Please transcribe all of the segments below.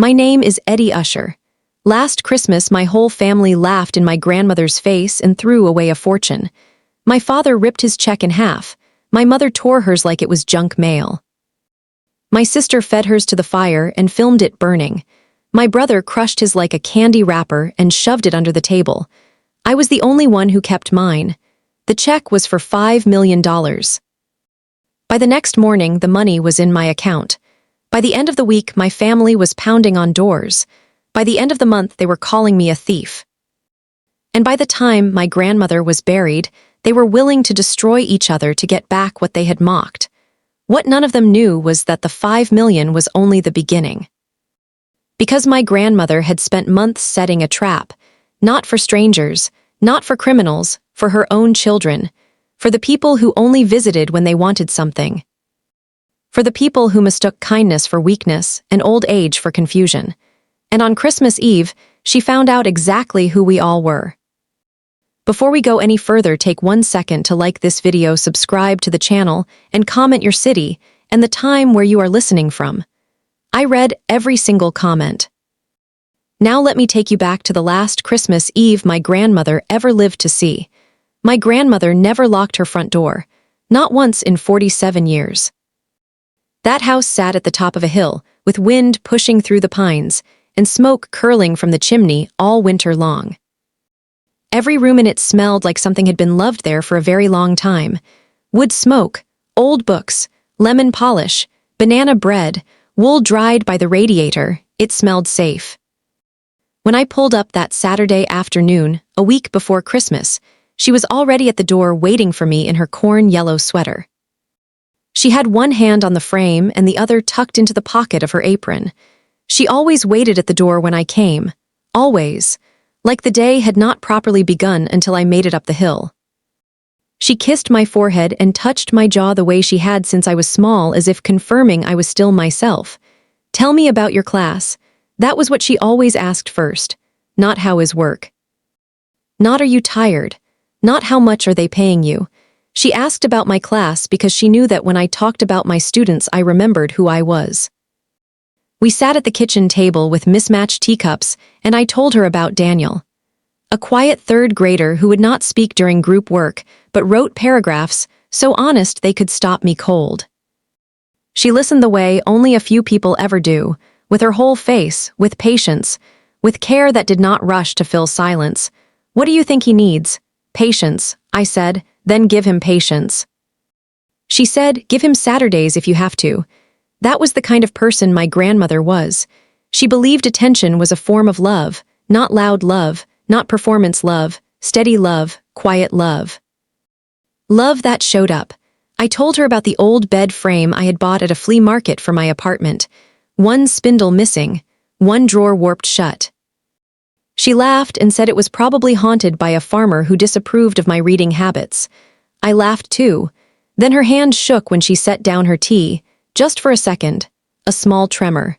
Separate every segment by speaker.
Speaker 1: My name is Eddie Usher. Last Christmas, my whole family laughed in my grandmother's face and threw away a fortune. My father ripped his check in half. My mother tore hers like it was junk mail. My sister fed hers to the fire and filmed it burning. My brother crushed his like a candy wrapper and shoved it under the table. I was the only one who kept mine. The check was for $5 million. By the next morning, the money was in my account. By the end of the week, my family was pounding on doors. By the end of the month, they were calling me a thief. And by the time my grandmother was buried, they were willing to destroy each other to get back what they had mocked. What none of them knew was that the $5 million was only the beginning. Because my grandmother had spent months setting a trap, not for strangers, not for criminals, for her own children, for the people who only visited when they wanted something, for the people who mistook kindness for weakness and old age for confusion. And on Christmas Eve, she found out exactly who we all were. Before we go any further, take 1 second to like this video, subscribe to the channel, and comment your city and the time where you are listening from. I read every single comment. Now let me take you back to the last Christmas Eve my grandmother ever lived to see. My grandmother never locked her front door, not once in 47 years. That house sat at the top of a hill, with wind pushing through the pines and smoke curling from the chimney all winter long. Every room in it smelled like something had been loved there for a very long time. Wood smoke, old books, lemon polish, banana bread, wool dried by the radiator. It smelled safe. When I pulled up that Saturday afternoon, a week before Christmas, she was already at the door waiting for me in her corn yellow sweater. She had one hand on the frame and the other tucked into the pocket of her apron. She always waited at the door when I came. Always. Like the day had not properly begun until I made it up the hill. She kissed my forehead and touched my jaw the way she had since I was small, as if confirming I was still myself. Tell me about your class. That was what she always asked first. Not how is work. Not are you tired. Not how much are they paying you. She asked about my class because she knew that when I talked about my students I remembered who I was. We sat at the kitchen table with mismatched teacups, and I told her about Daniel. A quiet third grader who would not speak during group work, but wrote paragraphs, so honest they could stop me cold. She listened the way only a few people ever do, with her whole face, with patience, with care that did not rush to fill silence. What do you think he needs? Patience, I said, then give him patience. She said, give him Saturdays if you have to. That was the kind of person my grandmother was. She believed attention was a form of love, not loud love, not performance love, steady love, quiet love. Love that showed up. I told her about the old bed frame I had bought at a flea market for my apartment. One spindle missing, one drawer warped shut. She laughed and said it was probably haunted by a farmer who disapproved of my reading habits. I laughed too. Then her hand shook when she set down her tea. Just for a second, a small tremor.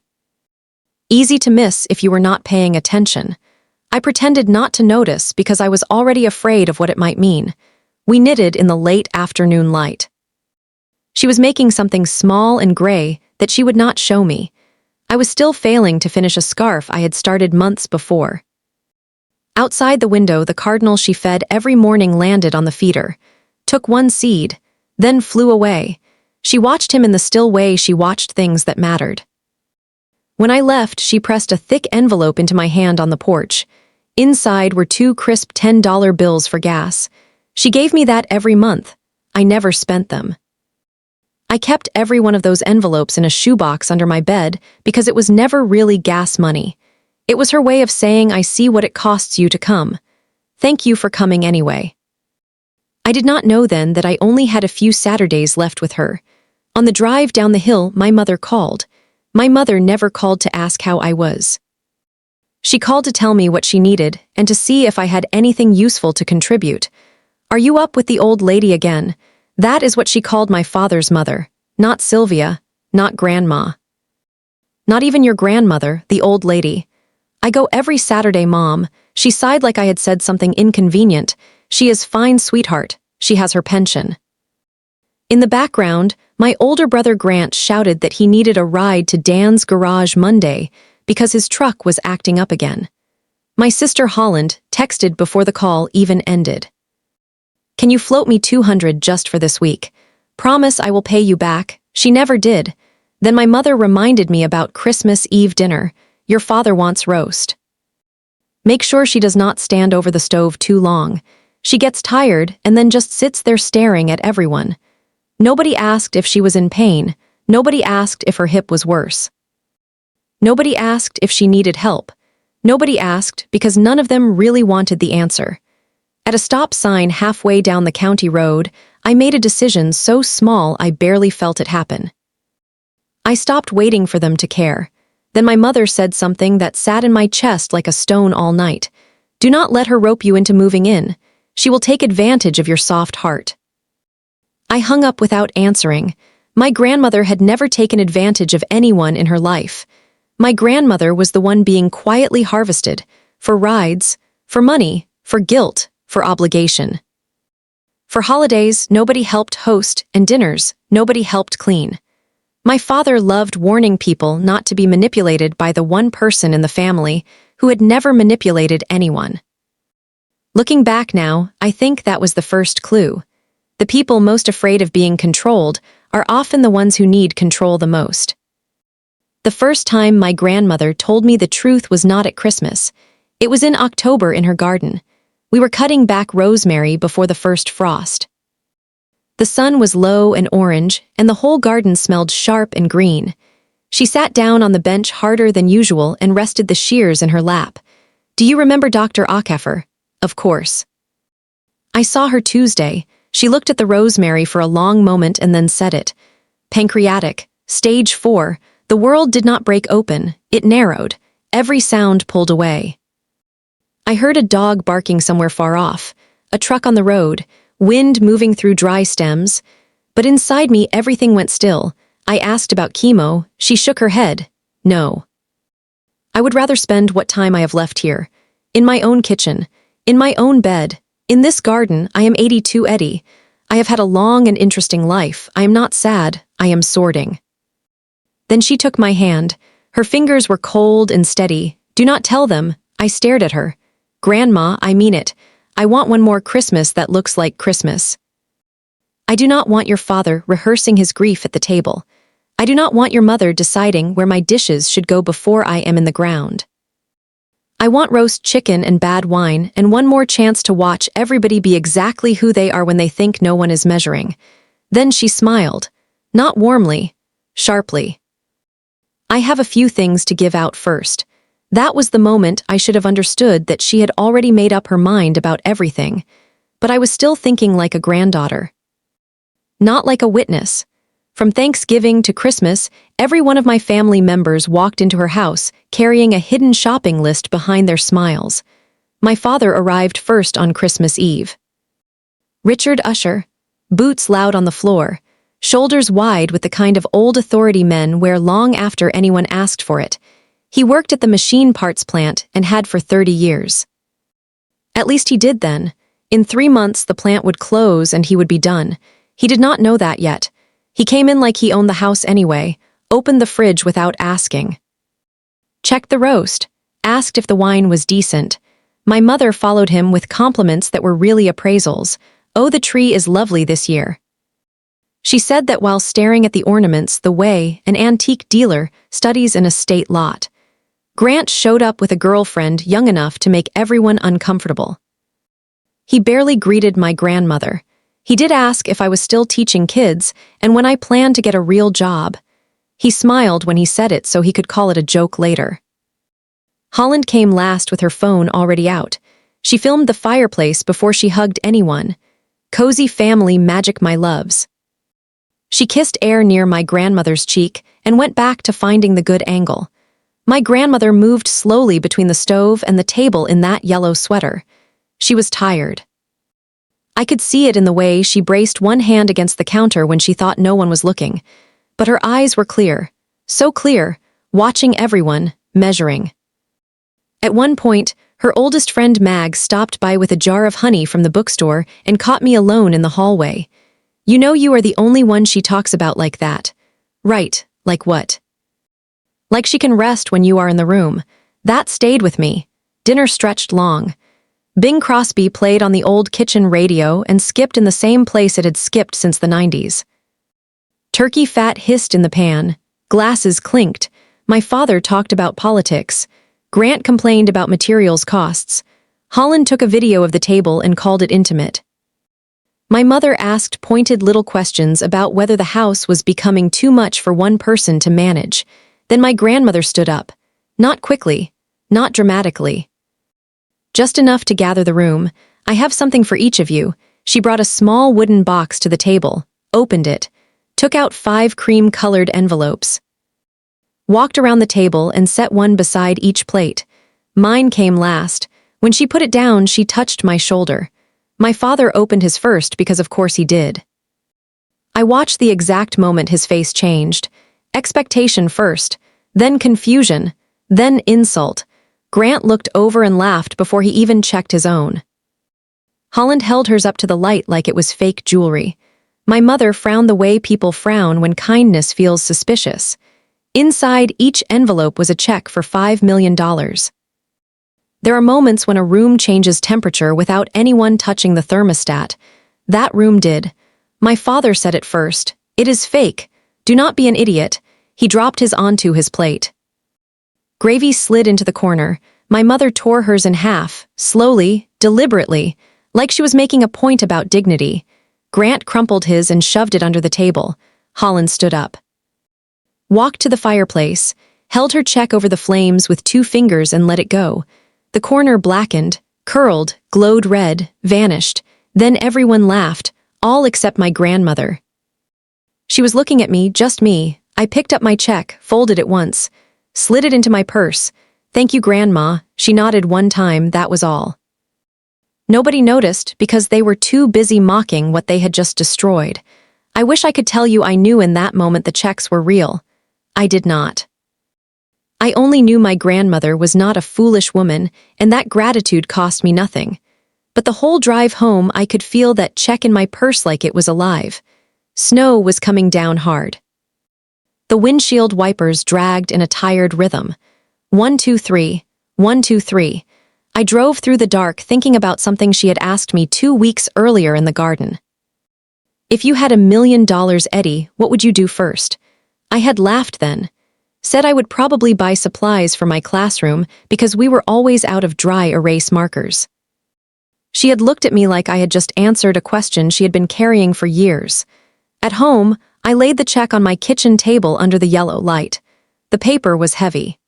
Speaker 1: Easy to miss if you were not paying attention. I pretended not to notice because I was already afraid of what it might mean. We knitted in the late afternoon light. She was making something small and gray that she would not show me. I was still failing to finish a scarf I had started months before. Outside the window, the cardinal she fed every morning landed on the feeder, took one seed, then flew away. She watched him in the still way she watched things that mattered. When I left, she pressed a thick envelope into my hand on the porch. Inside were 2 crisp $10 bills for gas. She gave me that every month. I never spent them. I kept every one of those envelopes in a shoebox under my bed because it was never really gas money. It was her way of saying, I see what it costs you to come. Thank you for coming anyway. I did not know then that I only had a few Saturdays left with her. On the drive down the hill, my mother called. My mother never called to ask how I was. She called to tell me what she needed and to see if I had anything useful to contribute. Are you up with the old lady again? That is what she called my father's mother, not Sylvia, not grandma. Not even your grandmother, the old lady. I go every Saturday, Mom. She sighed like I had said something inconvenient. She is fine, sweetheart. She has her pension. In the background, my older brother Grant shouted that he needed a ride to Dan's garage Monday, because his truck was acting up again. My sister Holland texted before the call even ended. "Can you float me 200 just for this week? Promise I will pay you back." She never did. Then my mother reminded me about Christmas Eve dinner. "Your father wants roast. Make sure she does not stand over the stove too long. She gets tired and then just sits there staring at everyone." Nobody asked if she was in pain. Nobody asked if her hip was worse. Nobody asked if she needed help. Nobody asked because none of them really wanted the answer. At a stop sign halfway down the county road, I made a decision so small I barely felt it happen. I stopped waiting for them to care. Then my mother said something that sat in my chest like a stone all night. "Do not let her rope you into moving in. She will take advantage of your soft heart." I hung up without answering. My grandmother had never taken advantage of anyone in her life. My grandmother was the one being quietly harvested, for rides, for money, for guilt, for obligation. For holidays, nobody helped host, and dinners, nobody helped clean. My father loved warning people not to be manipulated by the one person in the family who had never manipulated anyone. Looking back now, I think that was the first clue. The people most afraid of being controlled are often the ones who need control the most. The first time my grandmother told me the truth was not at Christmas. It was in October in her garden. We were cutting back rosemary before the first frost. The sun was low and orange, and the whole garden smelled sharp and green. She sat down on the bench harder than usual and rested the shears in her lap. "Do you remember Dr. Ackefer?" "Of course." I saw her Tuesday. She looked at the rosemary for a long moment and then said it. "Pancreatic, stage 4, the world did not break open, it narrowed, every sound pulled away." I heard a dog barking somewhere far off, a truck on the road, wind moving through dry stems, but inside me everything went still. I asked about chemo, she shook her head. "No. I would rather spend what time I have left here, in my own kitchen, in my own bed. In this garden, I am 82 Eddie. I have had a long and interesting life. I am not sad, I am sorting." Then she took my hand. Her fingers were cold and steady. "Do not tell them." I stared at her. "Grandma, I mean it. I want one more Christmas that looks like Christmas. I do not want your father rehearsing his grief at the table. I do not want your mother deciding where my dishes should go before I am in the ground. I want roast chicken and bad wine and one more chance to watch everybody be exactly who they are when they think no one is measuring." Then she smiled. Not warmly, sharply. "I have a few things to give out first." That was the moment I should have understood that she had already made up her mind about everything, but I was still thinking like a granddaughter. Not like a witness. From Thanksgiving to Christmas, every one of my family members walked into her house, carrying a hidden shopping list behind their smiles. My father arrived first on Christmas Eve. Richard Usher, boots loud on the floor, shoulders wide with the kind of old authority men wear long after anyone asked for it. He worked at the machine parts plant and had for 30 years. At least he did then. In 3 months, the plant would close and he would be done. He did not know that yet. He came in like he owned the house anyway, opened the fridge without asking. Checked the roast, asked if the wine was decent. My mother followed him with compliments that were really appraisals. "Oh, the tree is lovely this year." She said that while staring at the ornaments the way an antique dealer studies an estate lot. Grant showed up with a girlfriend young enough to make everyone uncomfortable. He barely greeted my grandmother. He did ask if I was still teaching kids and when I planned to get a real job. He smiled when he said it so he could call it a joke later. Holland came last with her phone already out. She filmed the fireplace before she hugged anyone. Cozy family magic, my loves. She kissed air near my grandmother's cheek and went back to finding the good angle. My grandmother moved slowly between the stove and the table in that yellow sweater. She was tired. I could see it in the way she braced one hand against the counter when she thought no one was looking. But her eyes were clear, so clear, watching everyone, measuring. At one point, her oldest friend Mag stopped by with a jar of honey from the bookstore and caught me alone in the hallway. "You know you are the only one she talks about like that." "Right, like what?" like she can rest when you are in the room. That stayed with me. Dinner stretched long. Bing Crosby played on the old kitchen radio and skipped in the same place it had skipped since the 90s. Turkey fat hissed in the pan. Glasses clinked. My father talked about politics. Grant complained about materials costs. Holland took a video of the table and called it intimate. My mother asked pointed little questions about whether the house was becoming too much for one person to manage. Then my grandmother stood up. Not quickly, not dramatically. Just enough to gather the room. I have something for each of you. She brought a small wooden box to the table, opened it, took out 5 cream-colored envelopes, walked around the table and set one beside each plate. Mine came last. When she put it down, she touched my shoulder. My father opened his first because of course he did. I watched the exact moment his face changed. Expectation first, then confusion, then insult. Grant looked over and laughed before he even checked his own. Holland held hers up to the light like it was fake jewelry. My mother frowned the way people frown when kindness feels suspicious. Inside each envelope was a check for $5 million. There are moments when a room changes temperature without anyone touching the thermostat. That room did. My father said it first. It is fake. Do not be an idiot. He dropped his onto his plate. Gravy slid into the corner. My mother tore hers in half, slowly, deliberately, like she was making a point about dignity. Grant crumpled his and shoved it under the table. Holland stood up, walked to the fireplace, held her check over the flames with 2 fingers and let it go. The corner blackened, curled, glowed red, vanished. Then everyone laughed, all except my grandmother. She was looking at me, just me. I picked up my check, folded it once, slid it into my purse. Thank you, Grandma. She nodded one time, that was all. Nobody noticed because they were too busy mocking what they had just destroyed. I wish I could tell you I knew in that moment the checks were real. I did not. I only knew my grandmother was not a foolish woman, and that gratitude cost me nothing. But the whole drive home I could feel that check in my purse like it was alive. Snow was coming down hard. The windshield wipers dragged in a tired rhythm. 1, 2, 3, 1, 2, 3. I drove through the dark thinking about something she had asked me 2 weeks earlier in the garden. If you had $1 million, Eddie, what would you do first? I had laughed then. Said I would probably buy supplies for my classroom because we were always out of dry erase markers. She had looked at me like I had just answered a question she had been carrying for years. At home, I laid the check on my kitchen table under the yellow light. The paper was heavy.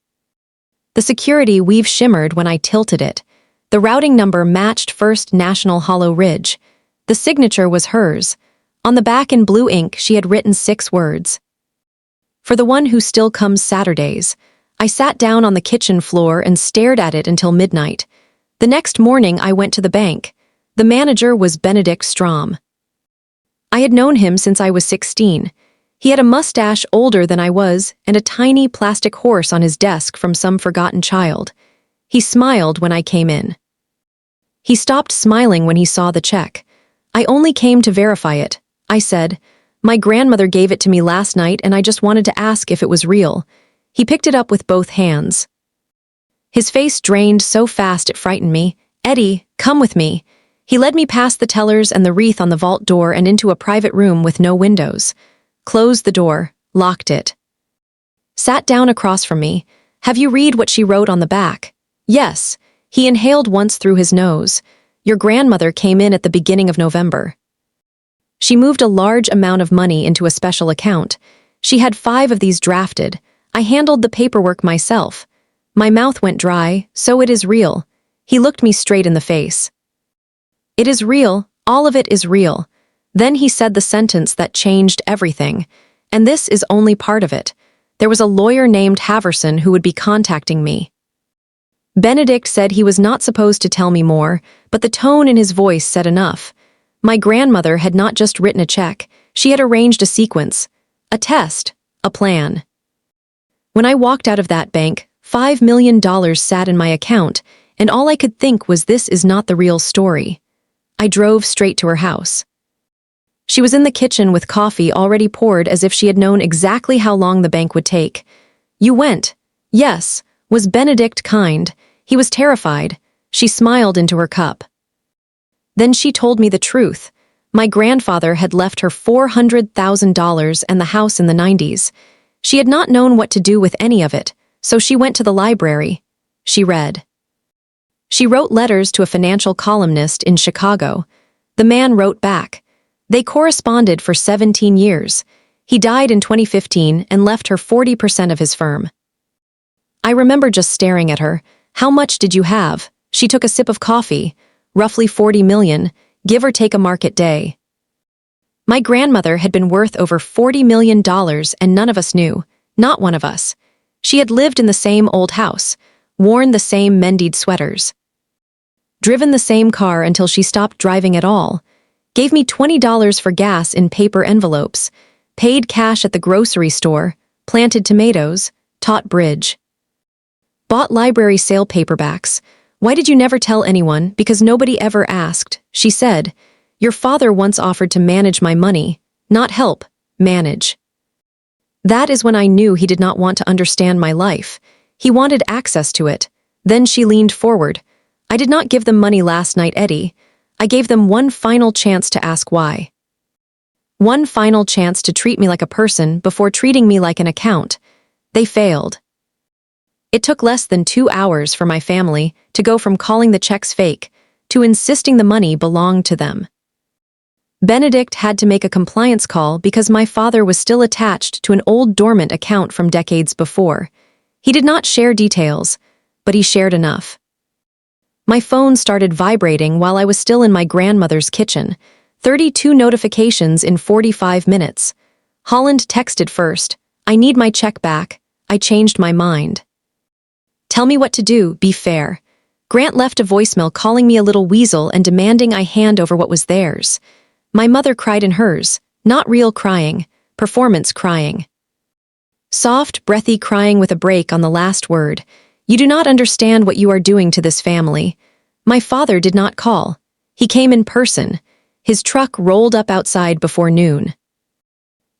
Speaker 1: The security weave shimmered when I tilted it. The routing number matched First National Hollow Ridge. The signature was hers. On the back in blue ink, she had written 6 words. For the one who still comes Saturdays. I sat down on the kitchen floor and stared at it until midnight. The next morning I went to the bank. The manager was Benedict Strom. I had known him since I was 16. He had a mustache older than I was and a tiny plastic horse on his desk from some forgotten child. He smiled when I came in. He stopped smiling when he saw the check. I only came to verify it. I said, my grandmother gave it to me last night and I just wanted to ask if it was real. He picked it up with both hands. His face drained so fast it frightened me. Eddie, come with me. He led me past the tellers and the wreath on the vault door and into a private room with no windows. Closed the door, locked it. Sat down across from me. Have you read what she wrote on the back? Yes. He inhaled once through his nose. Your grandmother came in at the beginning of November. She moved a large amount of money into a special account. She had 5 of these drafted. I handled the paperwork myself. My mouth went dry, so it is real. He looked me straight in the face. It is real, all of it is real. Then he said the sentence that changed everything. And this is only part of it. There was a lawyer named Haverson who would be contacting me. Benedict said he was not supposed to tell me more, but the tone in his voice said enough. My grandmother had not just written a check, she had arranged a sequence, a test, a plan. When I walked out of that bank, $5 million sat in my account, and all I could think was this is not the real story. I drove straight to her house. She was in the kitchen with coffee already poured as if she had known exactly how long the bank would take. You went. Yes. Was Benedict kind? He was terrified. She smiled into her cup. Then she told me the truth. My grandfather had left her $400,000 and the house in the 90s. She had not known what to do with any of it, so she went to the library. She read. She wrote letters to a financial columnist in Chicago. The man wrote back. They corresponded for 17 years. He died in 2015 and left her 40% of his firm. I remember just staring at her. How much did you have? She took a sip of coffee. Roughly 40 million, give or take a market day. My grandmother had been worth over $40 million and none of us knew, not one of us. She had lived in the same old house, worn the same mended sweaters, driven the same car until she stopped driving at all, gave me $20 for gas in paper envelopes, paid cash at the grocery store, planted tomatoes, taught bridge, bought library sale paperbacks. Why did you never tell anyone? Because nobody ever asked. She said, your father once offered to manage my money, not help, manage. That is when I knew he did not want to understand my life. He wanted access to it. Then she leaned forward. I did not give them money last night, Eddie. I gave them one final chance to ask why. One final chance to treat me like a person before treating me like an account. They failed. It took less than 2 hours for my family to go from calling the checks fake to insisting the money belonged to them. Benedict had to make a compliance call because my father was still attached to an old dormant account from decades before. He did not share details, but he shared enough. My phone started vibrating while I was still in my grandmother's kitchen. 32 notifications in 45 minutes. Holland texted first. I need my check back. I changed my mind. Tell me what to do, be fair. Grant left a voicemail calling me a little weasel and demanding I hand over what was theirs. My mother cried in hers, not real crying, performance crying. Soft, breathy crying with a break on the last word. You do not understand what you are doing to this family. My father did not call. He came in person. His truck rolled up outside before noon.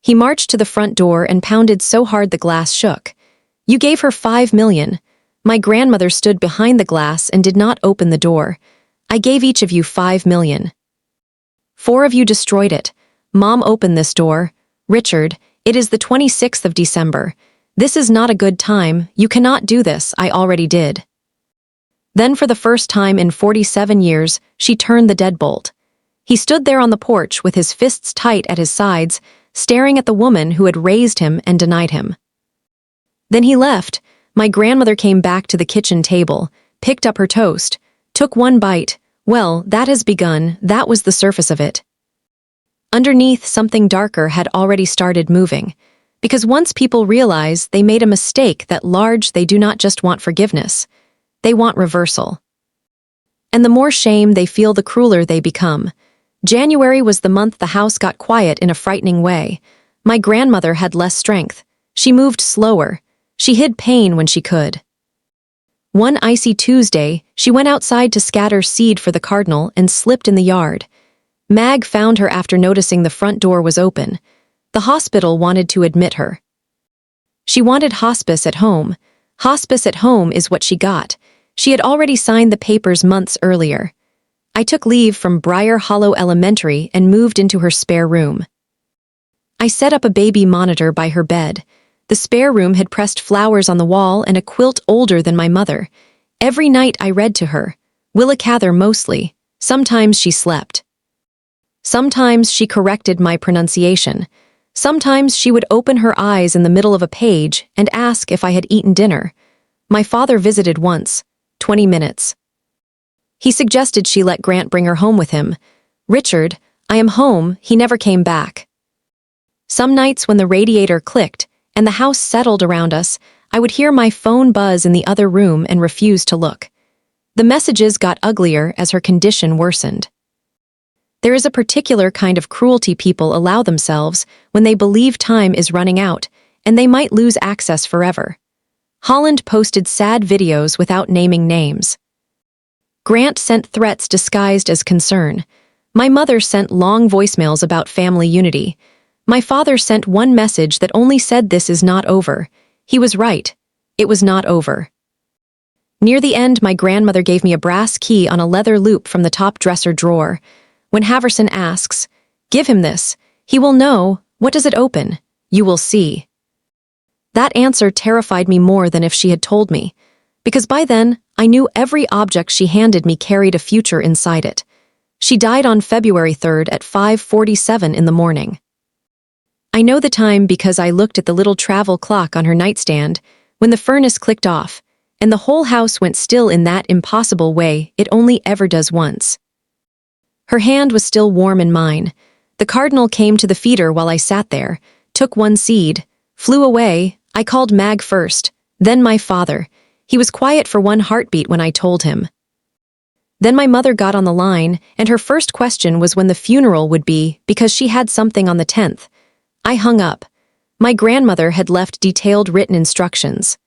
Speaker 1: He marched to the front door and pounded so hard the glass shook. You gave her $5 million. My grandmother stood behind the glass and did not open the door. I gave each of you $5 million. 4 of you destroyed it. Mom opened this door. Richard, it is the 26th of December. This is not a good time. You cannot do this. I already did. Then for the first time in 47 years, she turned the deadbolt. He stood there on the porch with his fists tight at his sides, staring at the woman who had raised him and denied him. Then he left. My grandmother came back to the kitchen table, picked up her toast, took one bite. Well, that has begun. That was the surface of it. Underneath, something darker had already started moving. Because once people realize they made a mistake that large, they do not just want forgiveness. They want reversal. And the more shame they feel, the crueler they become. January was the month the house got quiet in a frightening way. My grandmother had less strength. She moved slower. She hid pain when she could. One icy Tuesday, she went outside to scatter seed for the cardinal and slipped in the yard. Mag found her after noticing the front door was open. The hospital wanted to admit her. She wanted hospice at home. Hospice at home is what she got. She had already signed the papers months earlier. I took leave from Briar Hollow Elementary and moved into her spare room. I set up a baby monitor by her bed. The spare room had pressed flowers on the wall and a quilt older than my mother. Every night I read to her. Willa Cather mostly. Sometimes she slept. Sometimes she corrected my pronunciation. Sometimes she would open her eyes in the middle of a page and ask if I had eaten dinner. My father visited once, 20 minutes. He suggested she let Grant bring her home with him. Richard, I am home, he never came back. Some nights when the radiator clicked and the house settled around us, I would hear my phone buzz in the other room and refuse to look. The messages got uglier as her condition worsened. There is a particular kind of cruelty people allow themselves when they believe time is running out and they might lose access forever. Holland posted sad videos without naming names. Grant sent threats disguised as concern. My mother sent long voicemails about family unity. My father sent one message that only said this is not over. He was right. It was not over. Near the end, my grandmother gave me a brass key on a leather loop from the top dresser drawer. When Haverson asks, "Give him this. He will know. What does it open? You will see." That answer terrified me more than if she had told me, because by then, I knew every object she handed me carried a future inside it. She died on February 3rd at 5:47 in the morning. I know the time because I looked at the little travel clock on her nightstand when the furnace clicked off, and the whole house went still in that impossible way it only ever does once. Her hand was still warm in mine. The cardinal came to the feeder while I sat there, took one seed, flew away. I called Mag first, then my father. He was quiet for one heartbeat when I told him. Then my mother got on the line, and her first question was when the funeral would be, because she had something on the 10th. I hung up. My grandmother had left detailed written instructions.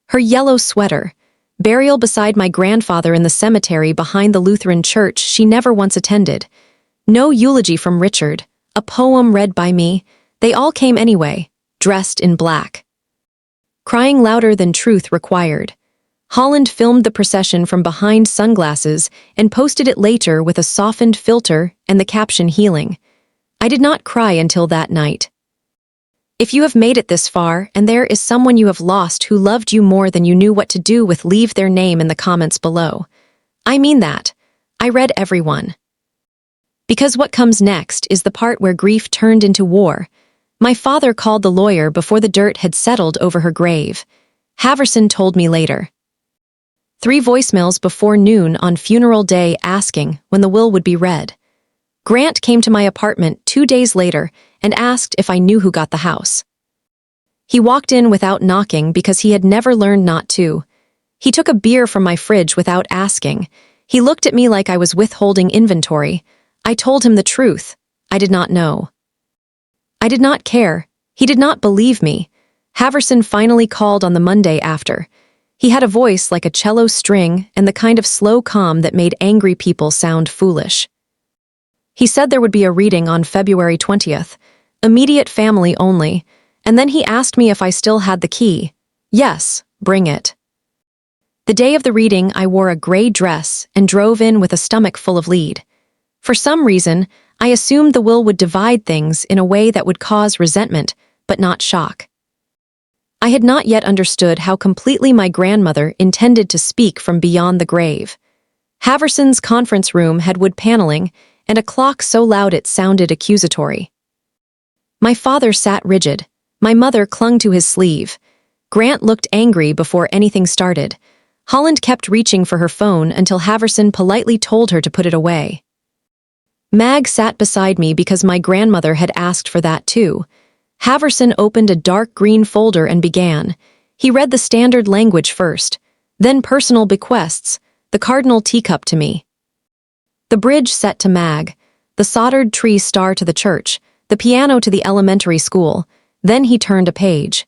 Speaker 1: Her yellow sweater, burial beside my grandfather in the cemetery behind the Lutheran church she never once attended. No eulogy from Richard, a poem read by me. They all came anyway, dressed in black. Crying louder than truth required. Holland filmed the procession from behind sunglasses and posted it later with a softened filter and the caption "Healing." I did not cry until that night. If you have made it this far and there is someone you have lost who loved you more than you knew what to do with, leave their name in the comments below. I mean that. I read everyone. Because what comes next is the part where grief turned into war. My father called the lawyer before the dirt had settled over her grave. Haverson told me later. 3 voicemails before noon on funeral day asking when the will would be read. Grant came to my apartment 2 days later and asked if I knew who got the house. He walked in without knocking because he had never learned not to. He took a beer from my fridge without asking. He looked at me like I was withholding inventory. I told him the truth. I did not know. I did not care. He did not believe me. Haverson finally called on the Monday after. He had a voice like a cello string and the kind of slow calm that made angry people sound foolish. He said there would be a reading on February 20th, immediate family only, and then he asked me if I still had the key. Yes, bring it. The day of the reading, I wore a gray dress and drove in with a stomach full of lead. For some reason, I assumed the will would divide things in a way that would cause resentment, but not shock. I had not yet understood how completely my grandmother intended to speak from beyond the grave. Haverson's conference room had wood paneling and a clock so loud it sounded accusatory. My father sat rigid. My mother clung to his sleeve. Grant looked angry before anything started. Holland kept reaching for her phone until Haverson politely told her to put it away. Mag sat beside me because my grandmother had asked for that too. Haverson opened a dark green folder and began. He read the standard language first, then personal bequests, the cardinal teacup to me. The bridge set to Mag, the soldered tree star to the church, the piano to the elementary school. Then he turned a page.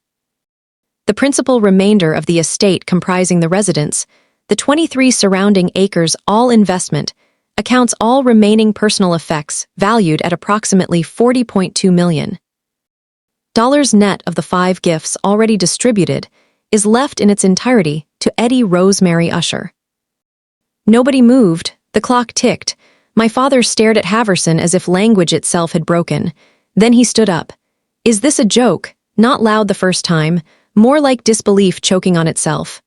Speaker 1: The principal remainder of the estate comprising the residence, the 23 surrounding acres, all investment, accounts all remaining personal effects valued at approximately $40.2 million. Net of the 5 gifts already distributed is left in its entirety to Eddie Rosemary Usher. Nobody moved, the clock ticked. My father stared at Haverson as if language itself had broken. Then he stood up. Is this a joke? Not loud the first time, more like disbelief choking on itself.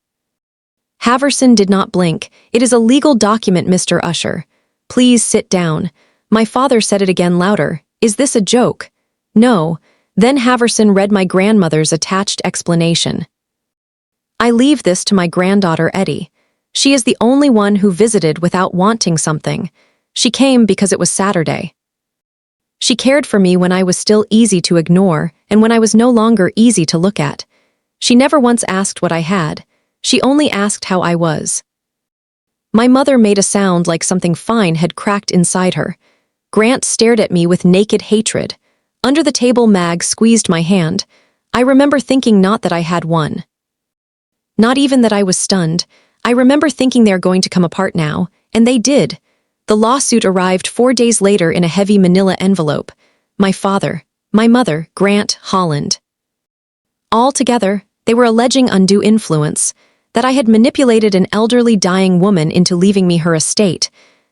Speaker 1: Haverson did not blink. It is a legal document, Mr. Usher. Please sit down. My father said it again louder. Is this a joke? No. Then Haverson read my grandmother's attached explanation. I leave this to my granddaughter Eddie. She is the only one who visited without wanting something. She came because it was Saturday. She cared for me when I was still easy to ignore and when I was no longer easy to look at. She never once asked what I had. She only asked how I was. My mother made a sound like something fine had cracked inside her. Grant stared at me with naked hatred. Under the table, Mag squeezed my hand. I remember thinking not that I had one. Not even that I was stunned. I remember thinking they're going to come apart now, and they did. The lawsuit arrived 4 days later in a heavy manila envelope. My father, my mother, Grant, Holland. Altogether, they were alleging undue influence, that I had manipulated an elderly dying woman into leaving me her estate,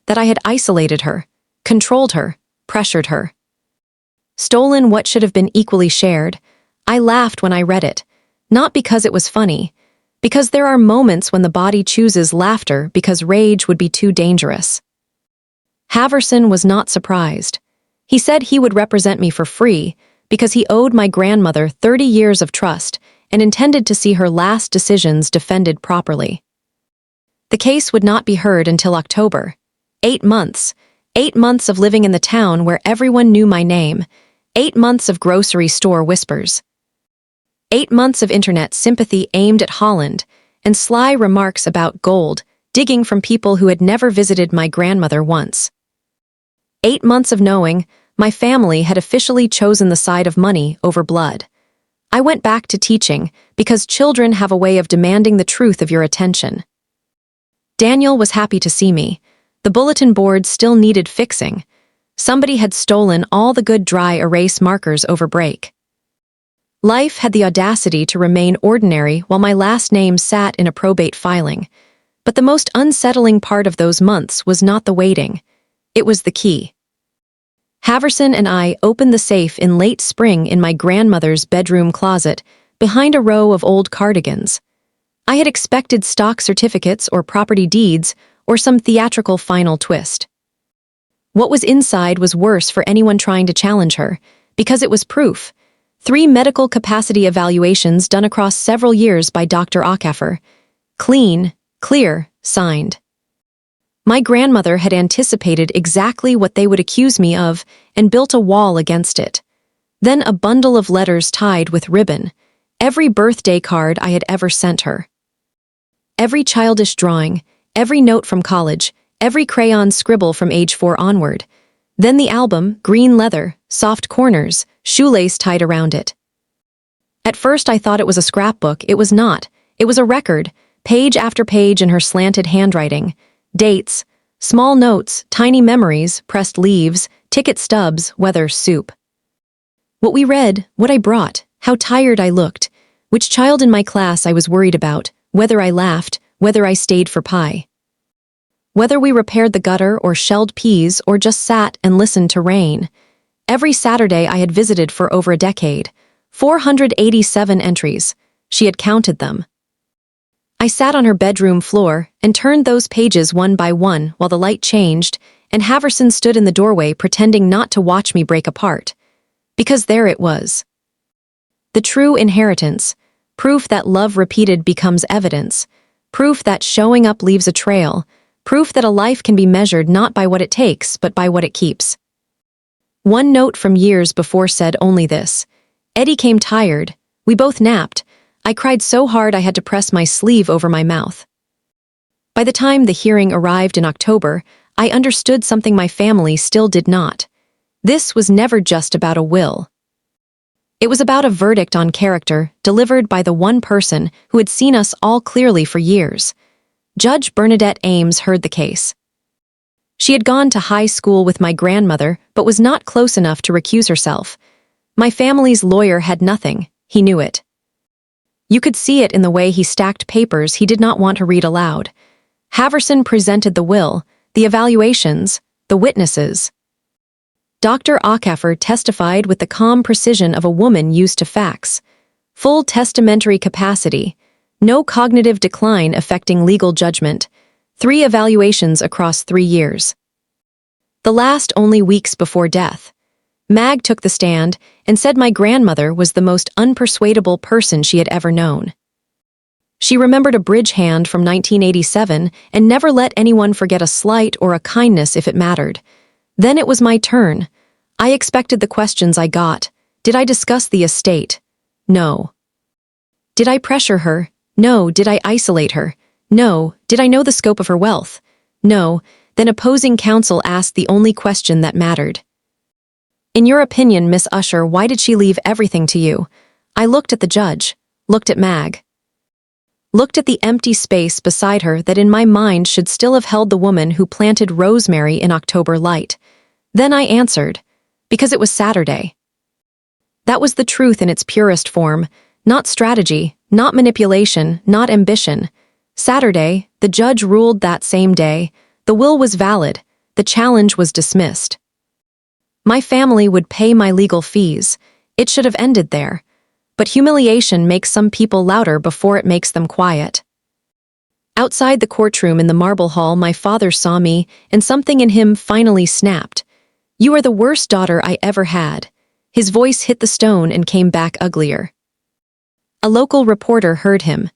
Speaker 1: that I had isolated her, controlled her, pressured her. Stolen what should have been equally shared. I laughed when I read it, not because it was funny, because there are moments when the body chooses laughter because rage would be too dangerous. Haverson was not surprised. He said he would represent me for free because he owed my grandmother 30 years of trust and intended to see her last decisions defended properly. The case would not be heard until October. 8 months. 8 months of living in the town where everyone knew my name. 8 months of grocery store whispers. 8 months of internet sympathy aimed at Holland, and sly remarks about gold, digging from people who had never visited my grandmother once. 8 months of knowing my family had officially chosen the side of money over blood. I went back to teaching because children have a way of demanding the truth of your attention. Daniel was happy to see me. The bulletin board still needed fixing. Somebody had stolen all the good dry erase markers over break. Life had the audacity to remain ordinary while my last name sat in a probate filing. But the most unsettling part of those months was not the waiting. It was the key. Haverson and I opened the safe in late spring in my grandmother's bedroom closet, behind a row of old cardigans. I had expected stock certificates or property deeds or some theatrical final twist. What was inside was worse for anyone trying to challenge her, because it was proof. 3 medical capacity evaluations done across several years by Dr. Ackefer. Clean, clear, signed. My grandmother had anticipated exactly what they would accuse me of and built a wall against it. Then a bundle of letters tied with ribbon, every birthday card I had ever sent her. Every childish drawing, every note from college, every crayon scribble from age 4 onward. Then the album, green leather, soft corners, shoelace tied around it. At first I thought it was a scrapbook. It was not. It was a record, page after page in her slanted handwriting. Dates, small notes, tiny memories, pressed leaves, ticket stubs, weather soup. What we read, what I brought, how tired I looked, which child in my class I was worried about, whether I laughed, whether I stayed for pie. Whether we repaired the gutter or shelled peas or just sat and listened to rain. Every Saturday I had visited for over a decade. 487 entries. She had counted them. I sat on her bedroom floor and turned those pages one by one while the light changed, and Haverson stood in the doorway pretending not to watch me break apart. Because there it was. The true inheritance, proof that love repeated becomes evidence, proof that showing up leaves a trail, proof that a life can be measured not by what it takes but by what it keeps. One note from years before said only this: Eddie came tired, we both napped. I cried so hard I had to press my sleeve over my mouth. By the time the hearing arrived in October, I understood something my family still did not. This was never just about a will. It was about a verdict on character delivered by the one person who had seen us all clearly for years. Judge Bernadette Ames heard the case. She had gone to high school with my grandmother but was not close enough to recuse herself. My family's lawyer had nothing, he knew it. You could see it in the way he stacked papers he did not want to read aloud. Haverson presented the will, the evaluations, the witnesses. Dr. Ackefer testified with the calm precision of a woman used to facts. Full testamentary capacity, no cognitive decline affecting legal judgment, 3 evaluations across 3 years. The last only weeks before death. Mag took the stand and said my grandmother was the most unpersuadable person she had ever known. She remembered a bridge hand from 1987 and never let anyone forget a slight or a kindness if it mattered. Then it was my turn. I expected the questions I got. Did I discuss the estate? No. Did I pressure her? No. Did I isolate her? No. Did I know the scope of her wealth? No. Then opposing counsel asked the only question that mattered. In your opinion, Miss Usher, why did she leave everything to you? I looked at the judge, looked at Mag. Looked at the empty space beside her that in my mind should still have held the woman who planted rosemary in October light. Then I answered, because it was Saturday. That was the truth in its purest form. Not strategy, not manipulation, not ambition. Saturday, the judge ruled that same day. The will was valid. The challenge was dismissed. My family would pay my legal fees. It should have ended there. But humiliation makes some people louder before it makes them quiet. Outside the courtroom in the marble hall, my father saw me, and something in him finally snapped. "You are the worst daughter I ever had." His voice hit the stone and came back uglier. A local reporter heard him,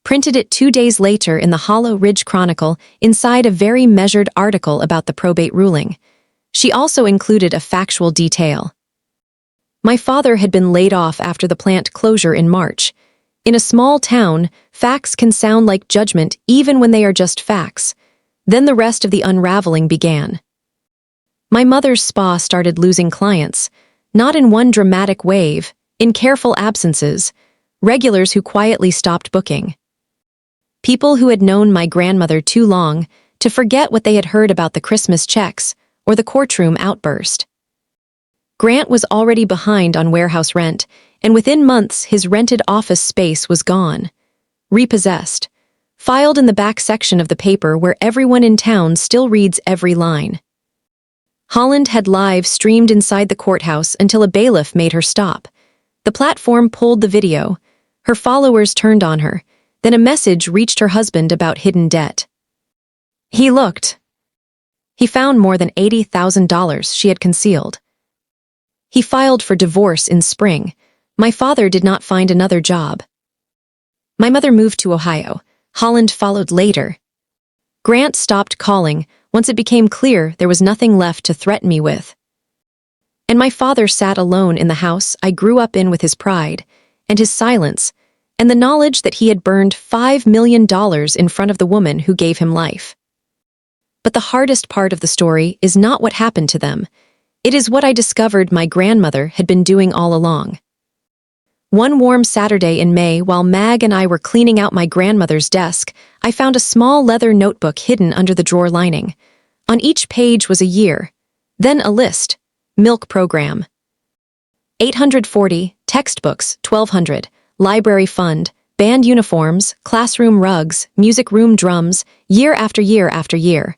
Speaker 1: printed it 2 days later in the Hollow Ridge Chronicle inside a very measured article about the probate ruling. She also included a factual detail. My father had been laid off after the plant closure in March. In a small town, facts can sound like judgment even when they are just facts. Then the rest of the unraveling began. My mother's spa started losing clients, not in one dramatic wave, in careful absences, regulars who quietly stopped booking. People who had known my grandmother too long to forget what they had heard about the Christmas checks or the courtroom outburst. Grant was already behind on warehouse rent, and within months his rented office space was gone. Repossessed. Filed in the back section of the paper where everyone in town still reads every line. Holland had live streamed inside the courthouse until a bailiff made her stop. The platform pulled the video. Her followers turned on her. Then a message reached her husband about hidden debt. He looked. He found more than $80,000 she had concealed. He filed for divorce in spring. My father did not find another job. My mother moved to Ohio. Holland followed later. Grant stopped calling once it became clear there was nothing left to threaten me with. And my father sat alone in the house I grew up in with his pride, and his silence, and the knowledge that he had burned $5 million in front of the woman who gave him life. But the hardest part of the story is not what happened to them. It is what I discovered my grandmother had been doing all along. One warm Saturday in May, while Mag and I were cleaning out my grandmother's desk, I found a small leather notebook hidden under the drawer lining. On each page was a year, then a list. Milk program. 840, textbooks, 1,200, library fund, band uniforms, classroom rugs, music room drums, year after year after year.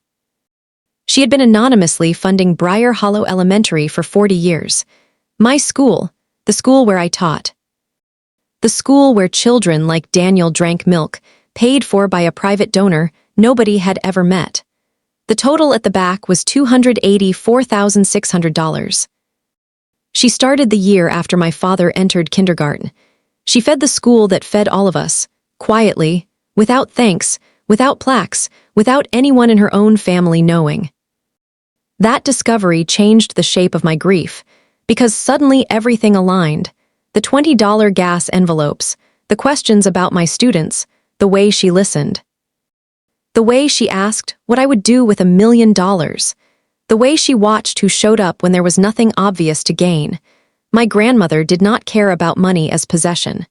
Speaker 1: She had been anonymously funding Briar Hollow Elementary for 40 years. My school, the school where I taught. The school where children like Daniel drank milk, paid for by a private donor nobody had ever met. The total at the back was $284,600. She started the year after my father entered kindergarten. She fed the school that fed all of us, quietly, without thanks, without plaques, without anyone in her own family knowing. That discovery changed the shape of my grief, because suddenly everything aligned. The $20 gas envelopes, the questions about my students, the way she listened. The way she asked what I would do with $1 million. The way she watched who showed up when there was nothing obvious to gain. My grandmother did not care about money as possession.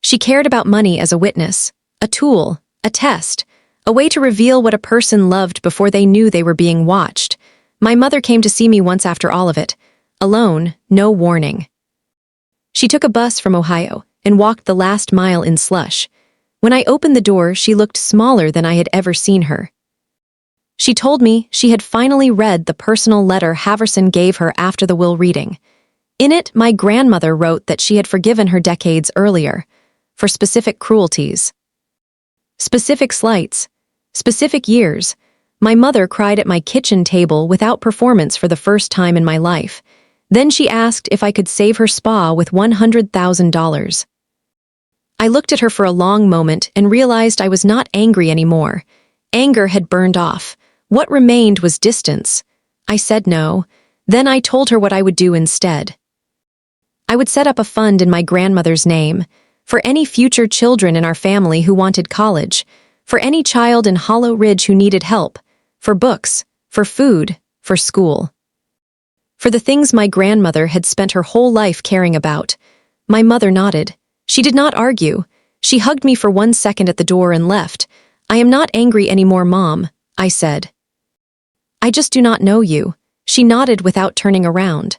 Speaker 1: She cared about money as a witness, a tool, a test, a way to reveal what a person loved before they knew they were being watched. My mother came to see me once after all of it, alone, no warning. She took a bus from Ohio and walked the last mile in slush. When I opened the door, she looked smaller than I had ever seen her. She told me she had finally read the personal letter Haverson gave her after the will reading. In it, my grandmother wrote that she had forgiven her decades earlier, for specific cruelties. Specific slights, specific years. My mother cried at my kitchen table without performance for the first time in my life. Then she asked if I could save her spa with $100,000. I looked at her for a long moment and realized I was not angry anymore. Anger had burned off. What remained was distance. I said no. Then I told her what I would do instead. I would set up a fund in my grandmother's name, for any future children in our family who wanted college, for any child in Hollow Ridge who needed help, for books, for food, for school. For the things my grandmother had spent her whole life caring about. My mother nodded. She did not argue. She hugged me for 1 second at the door and left. "I am not angry anymore, Mom," I said. "I just do not know you." She nodded without turning around.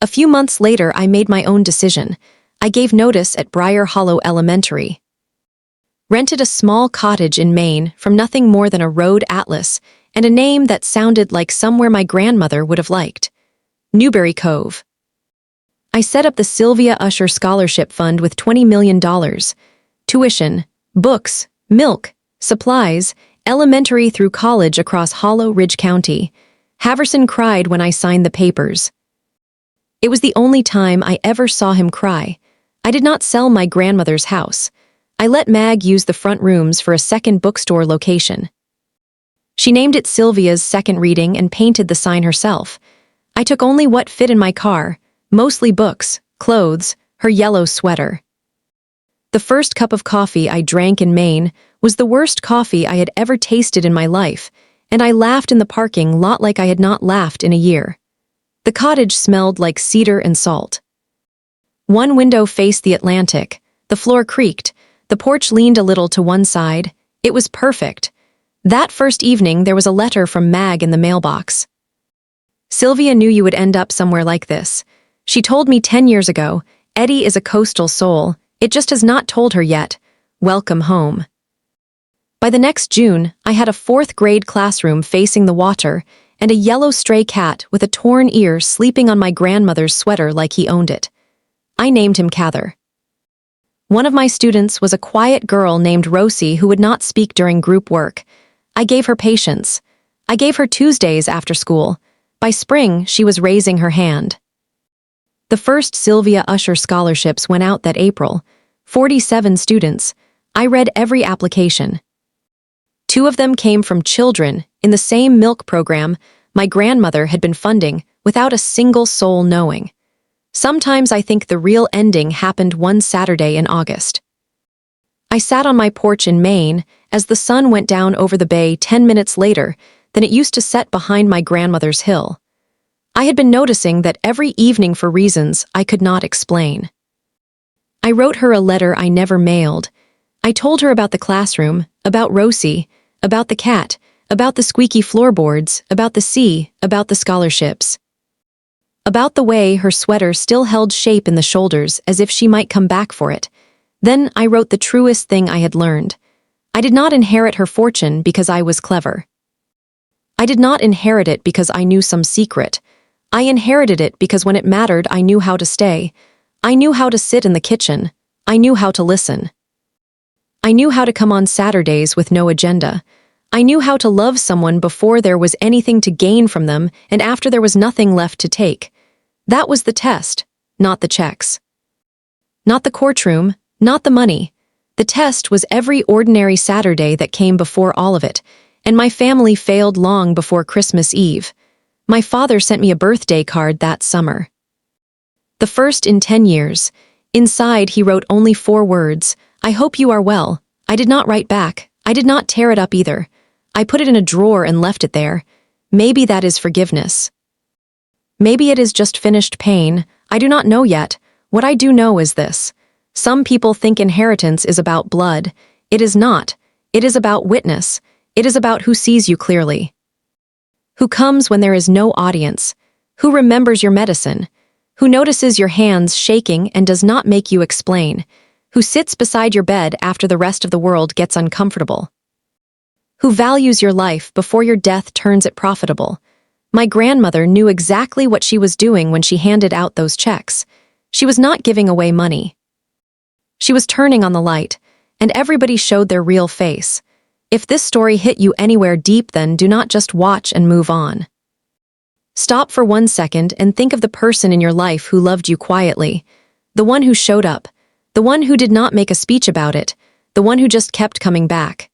Speaker 1: A few months later, I made my own decision. I gave notice at Briar Hollow Elementary. Rented a small cottage in Maine from nothing more than a road atlas and a name that sounded like somewhere my grandmother would have liked. Newberry Cove. I set up the Sylvia Usher Scholarship Fund with $20 million. Tuition, books, milk, supplies, elementary through college across Hollow Ridge County. Haverson cried when I signed the papers. It was the only time I ever saw him cry. I did not sell my grandmother's house. I let Mag use the front rooms for a second bookstore location. She named it Sylvia's Second Reading and painted the sign herself. I took only what fit in my car, mostly books, clothes, her yellow sweater. The first cup of coffee I drank in Maine was the worst coffee I had ever tasted in my life, and I laughed in the parking lot like I had not laughed in a year. The cottage smelled like cedar and salt. One window faced the Atlantic, the floor creaked, the porch leaned a little to one side. It was perfect. That first evening there was a letter from Mag in the mailbox. Sylvia knew you would end up somewhere like this. She told me 10 years ago, Eddie is a coastal soul, it just has not told her yet. Welcome home. By the next June, I had a 4th grade classroom facing the water and a yellow stray cat with a torn ear sleeping on my grandmother's sweater like he owned it. I named him Cather. One of my students was a quiet girl named Rosie who would not speak during group work. I gave her patience. I gave her Tuesdays after school. By spring, she was raising her hand. The first Sylvia Usher scholarships went out that April. 47 students. I read every application. 2 of them came from children in the same milk program my grandmother had been funding without a single soul knowing. Sometimes I think the real ending happened one Saturday in August. I sat on my porch in Maine as the sun went down over the bay 10 minutes later than it used to set behind my grandmother's hill. I had been noticing that every evening for reasons I could not explain. I wrote her a letter I never mailed. I told her about the classroom, about Rosie, about the cat, about the squeaky floorboards, about the sea, about the scholarships. About the way her sweater still held shape in the shoulders as if she might come back for it. Then I wrote the truest thing I had learned. I did not inherit her fortune because I was clever. I did not inherit it because I knew some secret. I inherited it because when it mattered I knew how to stay. I knew how to sit in the kitchen. I knew how to listen. I knew how to come on Saturdays with no agenda. I knew how to love someone before there was anything to gain from them and after there was nothing left to take. That was the test, not the checks. Not the courtroom, not the money. The test was every ordinary Saturday that came before all of it, and my family failed long before Christmas Eve. My father sent me a birthday card that summer. The first in 10 years. Inside he wrote only 4 words, I hope you are well. I did not write back. I did not tear it up either. I put it in a drawer and left it there. Maybe that is forgiveness. Maybe it is just finished pain. I do not know yet. What I do know is this. Some people think inheritance is about blood. It is not. It is about witness. It is about who sees you clearly. Who comes when there is no audience. Who remembers your medicine. Who notices your hands shaking and does not make you explain. Who sits beside your bed after the rest of the world gets uncomfortable. Who values your life before your death turns it profitable. My grandmother knew exactly what she was doing when she handed out those checks. She was not giving away money. She was turning on the light, and everybody showed their real face. If this story hit you anywhere deep, then do not just watch and move on. Stop for 1 second and think of the person in your life who loved you quietly, the one who showed up, the one who did not make a speech about it, the one who just kept coming back.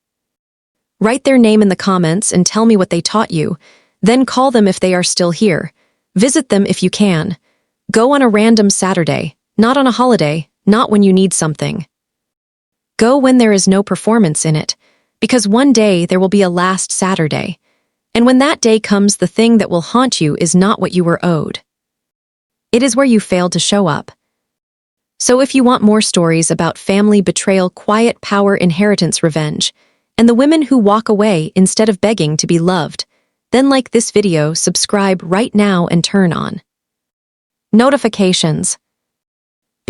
Speaker 1: Write their name in the comments and tell me what they taught you, then call them if they are still here. Visit them if you can. Go on a random Saturday, not on a holiday, not when you need something. Go when there is no performance in it, because one day there will be a last Saturday. And when that day comes, the thing that will haunt you is not what you were owed. It is where you failed to show up. So if you want more stories about family betrayal, quiet power, inheritance, revenge, and the women who walk away instead of begging to be loved, then like this video, subscribe right now and turn on notifications.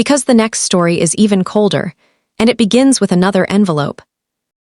Speaker 1: because the next story is even colder, and it begins with another envelope.